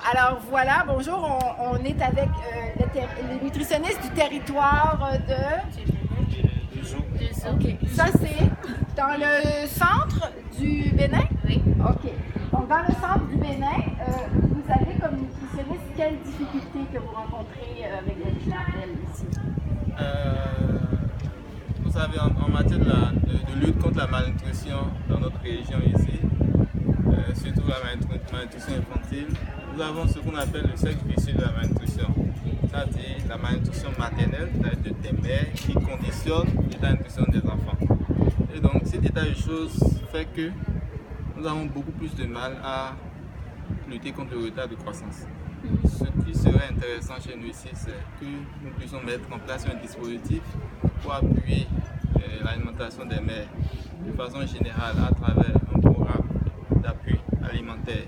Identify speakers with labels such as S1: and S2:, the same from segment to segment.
S1: alors voilà, bonjour, on est avec les nutritionnistes du territoire de
S2: Zouk.
S1: OK. Ça, c'est dans le centre du Bénin?
S3: Oui.
S1: OK. Donc, dans le centre du Bénin, vous avez comme nutritionniste quelles difficultés que vous rencontrez avec la clientèle ici?
S2: Vous savez, en matière de lutte contre la malnutrition dans notre région ici, surtout la malnutrition infantile, nous avons ce qu'on appelle le cercle vicieux de la malnutrition. C'est-à-dire la malnutrition maternelle, c'est-à-dire des mères qui conditionnent l'état de nutrition des enfants. Et donc cet état de choses fait que nous avons beaucoup plus de mal à lutter contre le retard de croissance. Ce qui serait intéressant chez nous ici, c'est que nous puissions mettre en place un dispositif pour appuyer l'alimentation des mères de façon générale à travers un programme d'appui alimentaire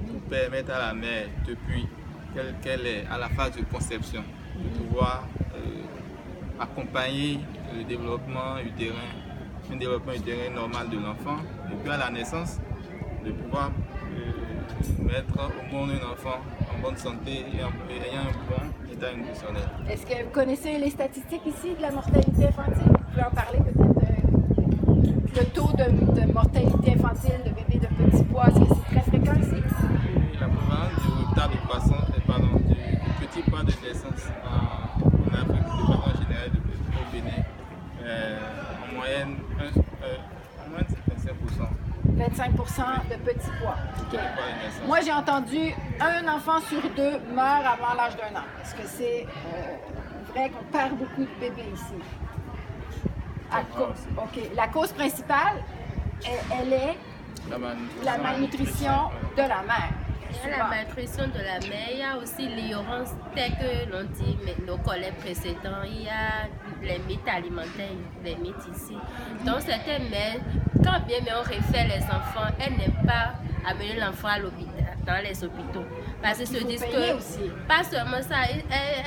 S2: pour permettre à la mère, depuis qu'elle est à la phase de conception, de pouvoir accompagner le développement utérin, un développement utérin normal de l'enfant, et puis à la naissance, de pouvoir mettre au monde un enfant en bonne santé et ayant un bon état nutritionnel.
S1: Est-ce que vous connaissez les statistiques ici de la mortalité infantile? Vous pouvez en parler peut-être? Le taux de mortalité infantile de bébés de petit poids, est-ce que c'est très fréquent ici?
S2: Oui, la prévalence du retard de croissance, du petit poids de naissance en Afrique, de façon générale, au Bénin, en moyenne, c'est 25%.
S1: 25% de petits poids. Okay. Moi, j'ai entendu un enfant sur deux meurt avant l'âge d'1 an. Est-ce que c'est vrai qu'on perd beaucoup de bébés ici? OK. La cause principale, elle est la malnutrition de la mère.
S3: Il y a la malnutrition de la mère, il y a aussi l'ignorance, tel que l'ont dit nos collègues précédents, il y a les mythes alimentaires, les mythes ici. Donc certaines mères, quand bien on réfère les enfants, elles n'aiment pas amener l'enfant à l'hôpital, dans les hôpitaux. Parce qu'elles se disent que,
S1: aussi.
S3: Pas seulement ça,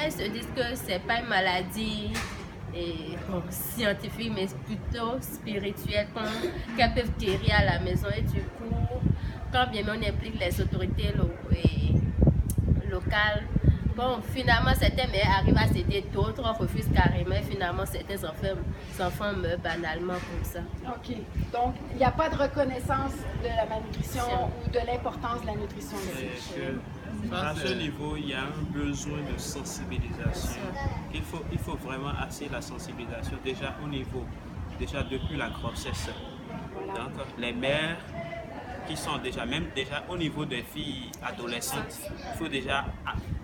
S3: elles se disent que c'est pas une maladie scientifique, mais plutôt spirituelle, qu'elles peuvent guérir à la maison. Et du coup, quand bien on implique les autorités locales, bon, finalement, certaines mères arrivent à s'aider, d'autres refusent carrément, et finalement, certains enfants meurent banalement comme ça.
S1: OK. Donc, il n'y a pas de reconnaissance de la malnutrition ou de l'importance de la nutrition.
S4: À ce niveau, il y a un besoin de sensibilisation. Il faut vraiment assez la sensibilisation, déjà depuis la grossesse. Donc, les mères qui sont déjà au niveau des filles adolescentes, il faut déjà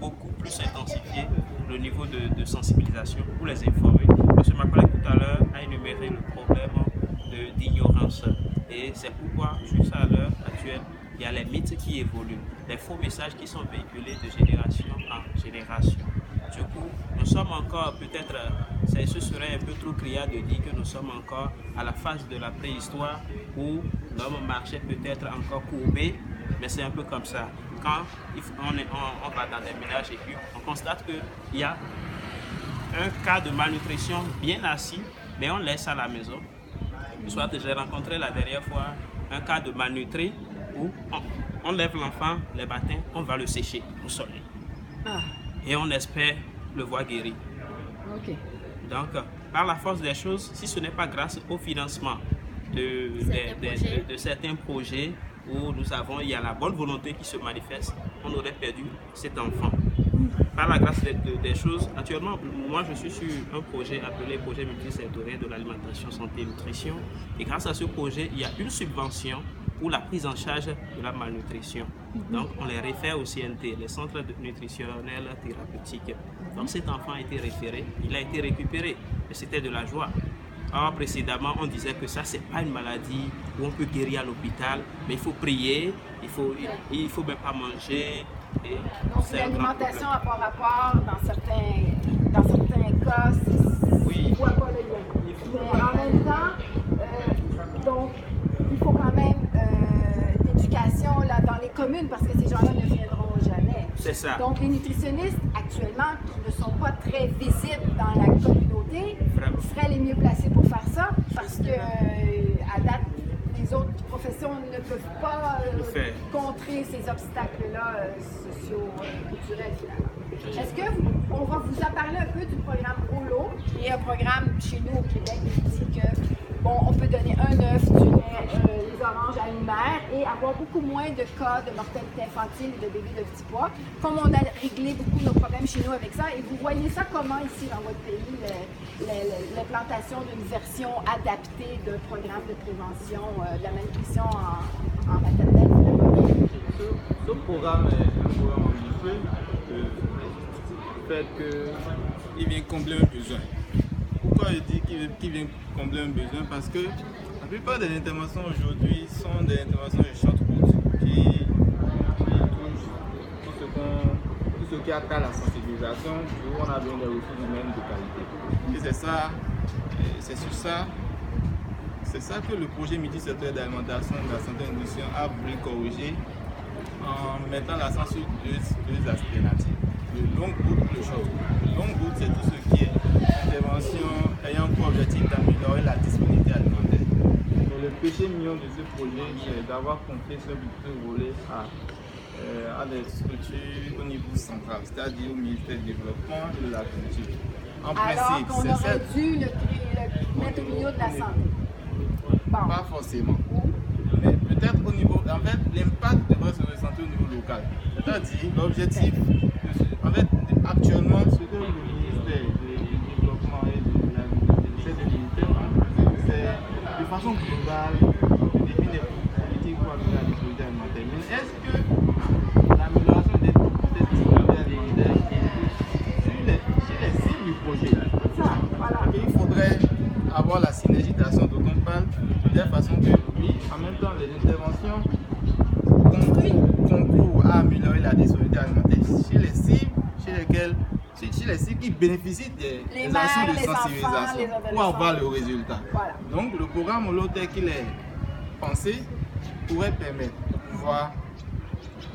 S4: beaucoup plus intensifier le niveau de sensibilisation pour les informer. Parce que ma collègue tout à l'heure a énuméré le problème d'ignorance. Et c'est pourquoi, juste à l'heure actuelle, il y a les mythes qui évoluent, les faux messages qui sont véhiculés de génération en génération. Du coup, nous sommes encore peut-être, ce serait un peu trop criard de dire que nous sommes encore à la phase de la préhistoire où l'homme marchait peut-être encore courbé, mais c'est un peu comme ça. Quand on va dans des ménages et puis on constate qu'il y a un cas de malnutrition bien assis, mais on laisse à la maison. Soit j'ai rencontré la dernière fois un cas de malnutri où on lève l'enfant les matins, on va le sécher au soleil. Et on espère le voir guéri.
S1: Okay.
S4: Donc, par la force des choses, si ce n'est pas grâce au financement de certains projets où il y a la bonne volonté qui se manifeste, on aurait perdu cet enfant. Par la grâce des choses, actuellement, moi je suis sur un projet appelé projet multisectoriel de l'alimentation, santé et nutrition. Et grâce à ce projet, il y a une subvention pour la prise en charge de la malnutrition. Donc on les réfère au CNT, les centres nutritionnels thérapeutiques. Donc cet enfant a été référé, il a été récupéré, et c'était de la joie. Or, précédemment, on disait que ça, c'est pas une maladie où on peut guérir à l'hôpital, mais il faut prier, il faut même pas manger.
S1: Donc l'alimentation n'a pas rapport dans certains cas,
S4: oui.
S1: On voit pas le lien. Mais en même temps, donc il faut quand même d'éducation là, dans les communes parce que ces gens-là ne viendront jamais.
S4: C'est ça.
S1: Donc les nutritionnistes actuellement qui ne sont pas très visibles dans la communauté seraient les mieux placés pour faire ça parce que à date, les autres professions ne peuvent pas
S2: faire.
S1: contrer ces obstacles-là socio-culturels finalement. Est-ce qu'on va vous en parler un peu du programme Rollo, qui est un programme chez nous au Québec qui dit que on peut donner un œuf, les oranges à une mère et avoir beaucoup moins de cas de mortalité infantile et de bébés de petits pois. Comme on a réglé beaucoup nos problèmes chez nous avec ça, et vous voyez ça comment ici dans votre pays, l'implantation d'une version adaptée d'un programme de prévention de la malnutrition en maternelle?
S2: Ce programme est un programme ambitieux, du fait qu'il vient combler un besoin. Pourquoi je dis qu'il vient combler un besoin? Parce que la plupart des interventions aujourd'hui sont des interventions de short route qui touchent tout ce qui a trait à la sensibilisation, où on a besoin des ressources humaines de qualité. Et c'est ça que le projet multisectoriel d'alimentation de la santé et de la nutrition a voulu corriger en mettant l'accent sur deux alternatives. Le long route et le short route. Le long route, c'est tout ce qui est intervention ayant pour objectif d'améliorer la disponibilité alimentaire. Mais le péché mignon de ce projet, c'est d'avoir confié ce volet à des structures au niveau central, c'est-à-dire au ministère du Développement et de l'Agriculture. En
S1: Alors
S2: principe,
S1: qu'on aurait dû le mettre au milieu de la santé. Bon.
S2: Pas forcément. Mais peut-être au niveau. En fait, l'impact devrait se ressentir au niveau local. C'est-à-dire, l'objectif. En fait, actuellement, ce que le ministère du Développement et de l'Agriculture essaie de limiter, c'est de façon globale, de définir des politiques pour améliorer la disponibilité alimentaire. Mais est-ce que l'amélioration des disponibilités alimentaires sur les cibles du projet,
S1: Voilà.
S2: il faudrait avoir la synergie d'action dont on parle, de telle façon que, oui, en même temps, les interventions concourent à améliorer la disponibilité alimentaire chez les cibles chez les cibles qui bénéficient des actions de sensibilisation pour avoir le résultat.
S1: Voilà.
S2: Donc, le programme Rollo tel qu'il est pensé pourrait permettre de pouvoir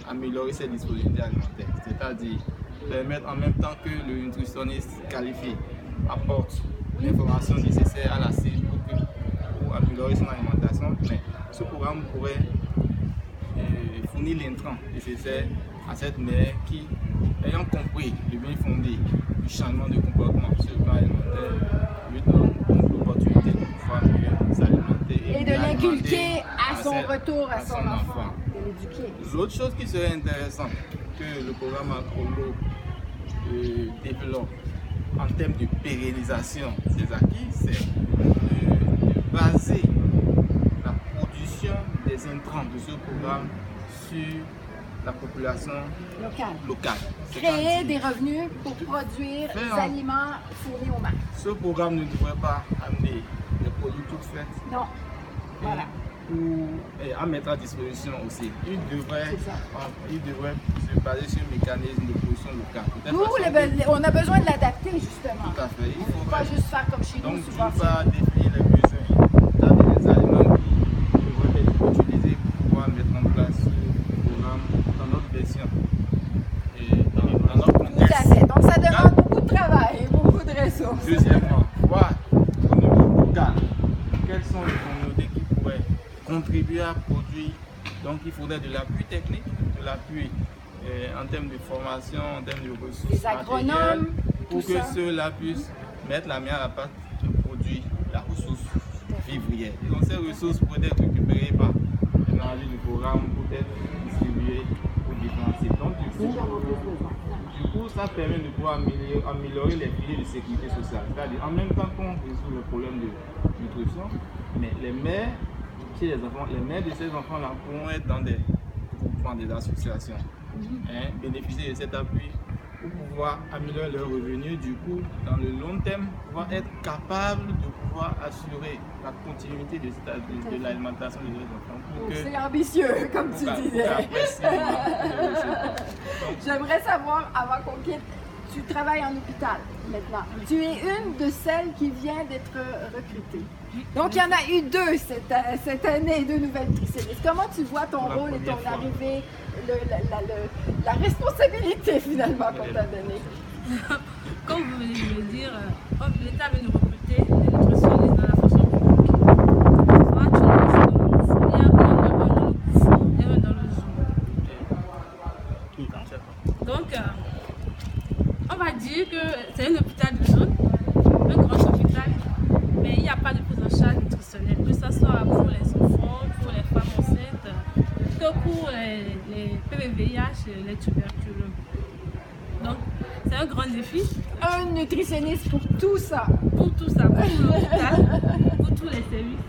S2: améliorer cette disponibilité alimentaire, c'est-à-dire permettre en même temps que le nutritionniste qualifié apporte l'information nécessaire à la cible pour améliorer son alimentation, mais ce programme pourrait fournir l'intrant nécessaire à cette mère qui, ayant compris le bien fondé du changement de comportement sur le plan alimentaire, lui donne l'opportunité de pouvoir mieux s'alimenter
S1: Et de l'inculquer à son retour à son enfant. De l'éduquer.
S2: L'autre chose qui serait intéressante que le programme Rollo développe en termes de pérennisation des acquis, c'est de baser la production des intrants de ce programme sur la population locale.
S1: Créer des revenus pour produire des aliments fournis aux marques.
S2: Ce programme ne devrait pas amener des produits toutes faites.
S1: Non. Voilà.
S2: Et à mettre à disposition aussi. Il devrait se baser sur un mécanisme de production locale.
S1: On a besoin de l'adapter justement.
S2: Tout à fait. Il
S1: ne faut pas juste faire comme chez nous.
S2: Donc, tu vas définir les besoins dans des aliments qui devraient être utilisés pour pouvoir mettre en place ce programme dans notre version et dans notre contexte.
S1: Tout à fait. Donc, ça demande beaucoup de travail et beaucoup de ressources.
S2: Deuxièmement, voir au niveau local quelles sont les communautés qui pourraient contribuer à produire. Donc, il faudrait de l'appui technique, de l'appui en termes de formation, en termes de ressources.
S1: Les agronomes,
S2: pour que ceux-là puissent mettre la main à la pâte de produire la ressource vivrière. Donc, ces ressources pourraient être récupérées par l'énergie du programme, pour être distribuées aux différencier. Donc, du coup, ça permet de pouvoir améliorer les filets de sécurité sociale. C'est-à-dire, en même temps qu'on résout le problème de nutrition, mais les mères de ces enfants-là pourront être dans des groupements, des associations, bénéficier de cet appui pour pouvoir améliorer leurs revenus, du coup, dans le long terme, pouvoir être capable de pouvoir assurer la continuité de l'alimentation de leurs enfants.
S1: C'est ambitieux, comme tu disais. J'aimerais savoir, avant qu'on quitte, tu travailles en hôpital maintenant. Tu es une de celles qui vient d'être recrutée. Donc, il y en a eu 2 cette année, 2 nouvelles nutritionnistes. Comment tu vois ton rôle et ton arrivée, la responsabilité finalement qu'on t'a donnée?
S5: Comme vous venez de le dire, l'État veut nous recruter des nutritionnistes dans la fonction publique. Actuellement, je suis dans le mouvement Donc, on va dire que c'est un hôpital de zone, un grand hôpital, mais il n'y a pas de prise en charge nutritionnelle, que ce soit pour les enfants, pour les femmes enceintes, que pour les PVVIH, les tuberculeux. Donc, c'est un grand défi.
S1: Un nutritionniste pour tout ça.
S5: Pour tout ça, pour l'hôpital, pour tous les services.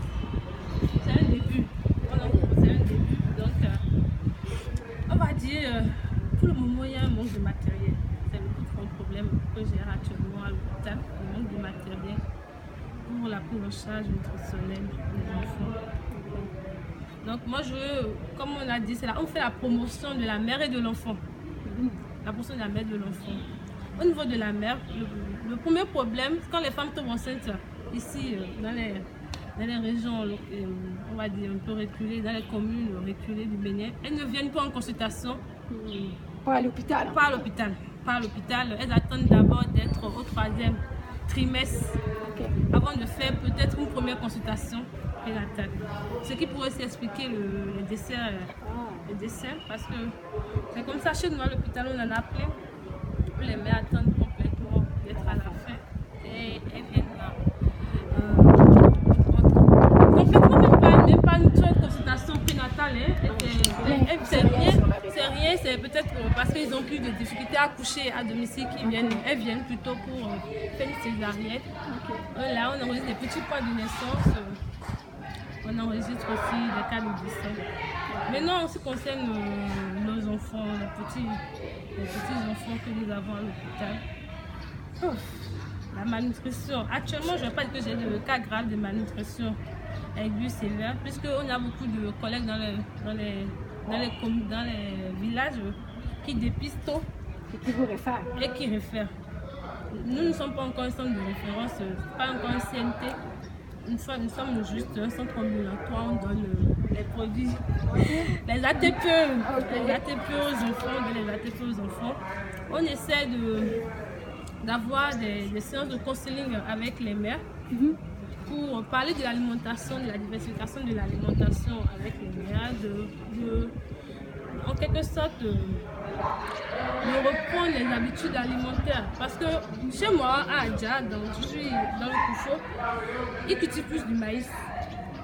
S5: C'est un début. C'est un début. Donc, on va dire, pour le moment, il y a un manque de matériel. C'est le plus grand problème que j'ai actuellement à l'hôpital, le manque de matériel pour la prise en charge nutritionnelle des enfants. Donc, moi, comme on a dit, on fait la promotion de la mère et de l'enfant. La promotion de la mère et de l'enfant. Au niveau de la mère, le premier problème, quand les femmes tombent enceintes, ici, dans les régions, on va dire un peu reculées, dans les communes reculées du Bénin, elles ne viennent pas en consultation.
S1: Pas à l'hôpital.
S5: Pas à l'hôpital. Pas à l'hôpital. Elles attendent d'abord d'être au 3e trimestre avant de faire peut-être une première consultation prénatale. Ce qui pourrait aussi expliquer le décès, parce que c'est comme ça chez nous à l'hôpital, on en a plein. Les mères attendent complètement d'être à la fin et elles viennent complètement même pas une seule consultation prénatale. C'est rien, c'est peut-être parce qu'ils ont plus de difficultés à coucher à domicile elles viennent plutôt pour faire une césarienne. Là, on enregistre des petits poids de naissance, on enregistre aussi des cas de décès. Maintenant, en ce qui concerne nos enfants, les petits enfants que nous avons à l'hôpital, la malnutrition. Actuellement, je ne vais pas dire que j'ai des cas graves de malnutrition aiguë sévère, puisqu'on a beaucoup de collègues dans les villages qui dépistent tôt
S1: et qui vous réfèrent.
S5: Et qui réfèrent. Nous ne sommes pas encore un centre de référence, pas encore un CNT. Nous sommes juste un centre ambulatoire, on donne les produits, les ATP aux enfants, On essaie d'avoir des séances de counseling avec les mères pour parler de l'alimentation, de la diversification de l'alimentation avec les mères, en quelque sorte de reprendre les habitudes alimentaires. Parce que chez moi, à Adja, je suis dans le Koufo, ils cultivent plus du maïs.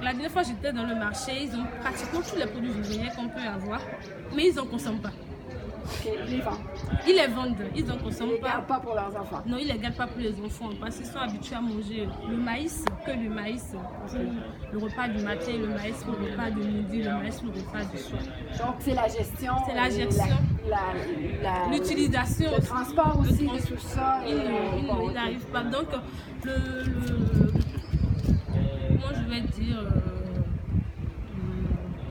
S5: La dernière fois, j'étais dans le marché, ils ont pratiquement tous les produits vétérinaires qu'on peut avoir, mais ils n'en consomment pas. Ils les vendent, ils n'en consomment pas. Ils ne les gardent
S1: pas pour leurs enfants.
S5: Non, ils ne les gardent pas pour les enfants parce qu'ils sont habitués à manger le maïs, que le maïs. Le repas du matin, le maïs, le repas de midi, le maïs, le repas du soir.
S1: Donc c'est la gestion.
S5: C'est la gestion. L'utilisation.
S1: Le transport aussi de tout ça.
S5: Ils n'arrivent pas. Donc, comment je vais dire,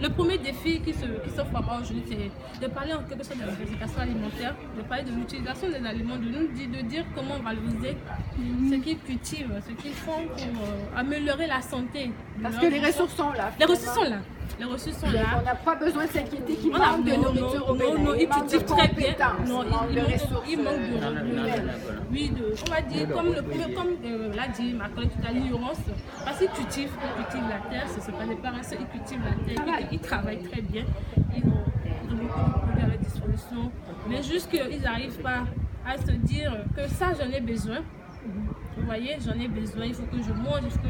S5: le premier défi qui s'offre à moi aujourd'hui, c'est de parler en quelque sorte de la diversification alimentaire, de parler de l'utilisation des aliments, de dire comment valoriser ce qu'ils cultivent, ce qu'ils font pour améliorer la santé.
S1: Parce que les ressources sont là.
S5: Les ressources sont là. Les ressources sont là.
S1: On n'a pas besoin de s'inquiéter qu'ils manquent de nourriture au Bénin.
S5: Non, ils cultivent très bien.
S1: Non, il manque de ressources.
S5: Il manque de revenus. Oui, on va dire, comme l'a dit ma collègue tout à l'heure, l'ignorance, parce qu'ils cultivent la terre, ce ne sont pas des paresseux, ils cultivent la terre, ils travaillent très bien, ils ont beaucoup de produits à leur disposition, mais juste qu'ils n'arrivent pas à se dire que ça, j'en ai besoin. Vous voyez, j'en ai besoin, il faut que je mange, il faut que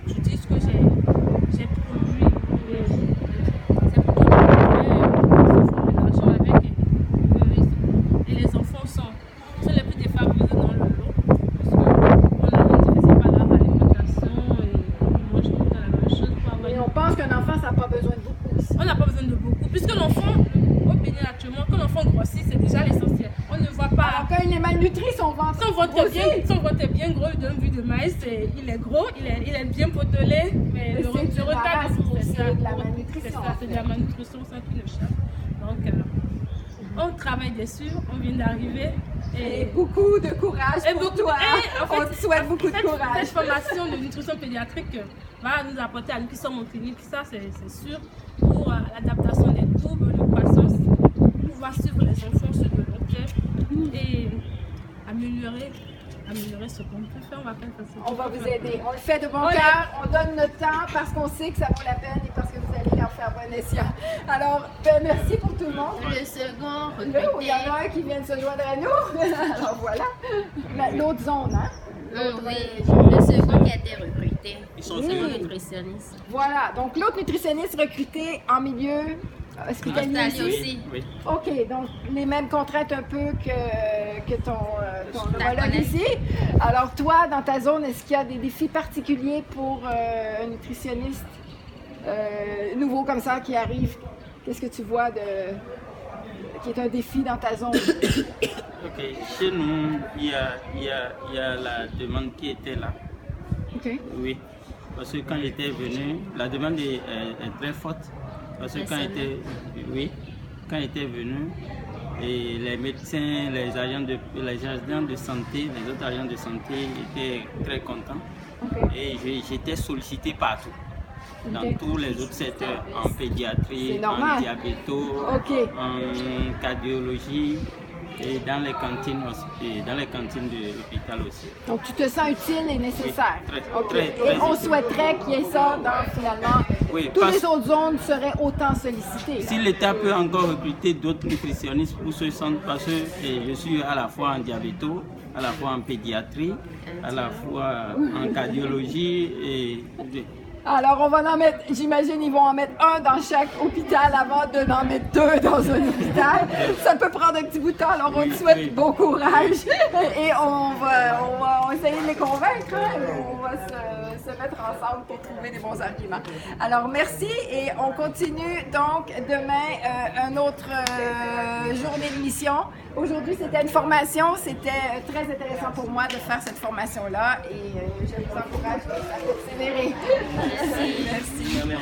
S5: je dise que j'ai produit. C'est pour ça que de l'argent avec et les enfants sont les plus défavorisés dans le lot parce qu'on a dit pas leur alimentation et ils mangent tout la même chose pour avoir.
S1: Et on pense qu'un enfant, ça n'a pas besoin de beaucoup aussi.
S5: On n'a pas besoin de beaucoup, puisque l'enfant, au Bénin actuellement, quand l'enfant grossit, c'est déjà l'essentiel. On ne voit pas.
S1: Alors quand il est malnutri, son ventre
S5: est bien gros, d'un but de maïs, il est gros, il est bien potelé, mais le retard
S1: c'est de la malnutrition.
S5: C'est de la malnutrition, ça qui le chape. Donc, on travaille dessus, on vient d'arriver.
S1: Et beaucoup de courage pour toi. On te souhaite beaucoup de courage.
S5: Cette formation de nutrition pédiatrique va nous apporter à nous qui sommes en clinique, ça c'est sûr, pour l'adaptation des troubles de croissance, pouvoir suivre les enfants sur le long terme et améliorer ce qu'on peut faire.
S1: On va vous aider. On le fait de bon cœur, on donne notre temps parce qu'on sait que ça vaut la peine et parce que vous allez leur faire bon escient. Alors, ben, merci pour tout le monde.
S3: Le second
S1: Là, il y en
S3: recruté.
S1: a un qui vient de se joindre à nous. Alors voilà. L'autre zone, hein?
S3: Oui, le second qui a été recruté.
S4: Ils sont
S3: C'est
S4: deux.
S3: un nutritionniste.
S1: Voilà. Donc, l'autre nutritionniste recruté en milieu hospitalier
S3: Hospitalier
S1: aussi.
S3: aussi.
S4: Oui.
S1: OK, donc les mêmes contraintes un peu que ton
S3: Ta
S1: homologue
S3: collègue.
S1: ici. Alors toi, dans ta zone, est-ce qu'il y a des défis particuliers pour un nutritionniste nouveau comme ça qui arrive? Qu'est-ce que tu vois qui est un défi dans ta zone?
S6: Ok, chez nous, il y a la demande qui était là.
S1: OK.
S6: Oui, parce que quand j'étais venu, la demande est très forte. Parce que quand j'étais venu, et les médecins, les agents de santé, les autres agents de santé étaient très contents.
S1: OK.
S6: Et j'étais sollicité partout. Dans
S1: Ok.
S6: tous les autres secteurs, en pédiatrie,
S1: C'est normal.
S6: en diabéto,
S1: Ok.
S6: en cardiologie et dans les cantines de l'hôpital aussi.
S1: Donc tu te sens utile et nécessaire.
S6: Oui,
S1: OK.
S6: très,
S1: Et on
S6: utile.
S1: souhaiterait qu'il y ait ça dans finalement.
S6: Oui,
S1: Toutes
S6: parce-
S1: les autres zones seraient autant sollicitées.
S6: Si l'État peut encore recruter d'autres nutritionnistes pour ce centre, parce que je suis à la fois en diabéto, à la fois en pédiatrie, à la fois en cardiologie et
S1: Alors, on va en mettre, j'imagine, ils vont en mettre un dans chaque hôpital avant de en mettre deux dans un hôpital. Ça peut prendre un petit bout de temps, alors on te
S6: Oui,
S1: souhaite
S6: oui.
S1: bon courage et on va essayer de les convaincre. Hein, et on va se mettre ensemble pour trouver des bons arguments. Alors, merci et on continue donc demain une autre journée de mission. Aujourd'hui, c'était une formation. C'était très intéressant pour moi de faire cette formation-là et je vous encourage à persévérer.
S3: Merci.
S6: Merci.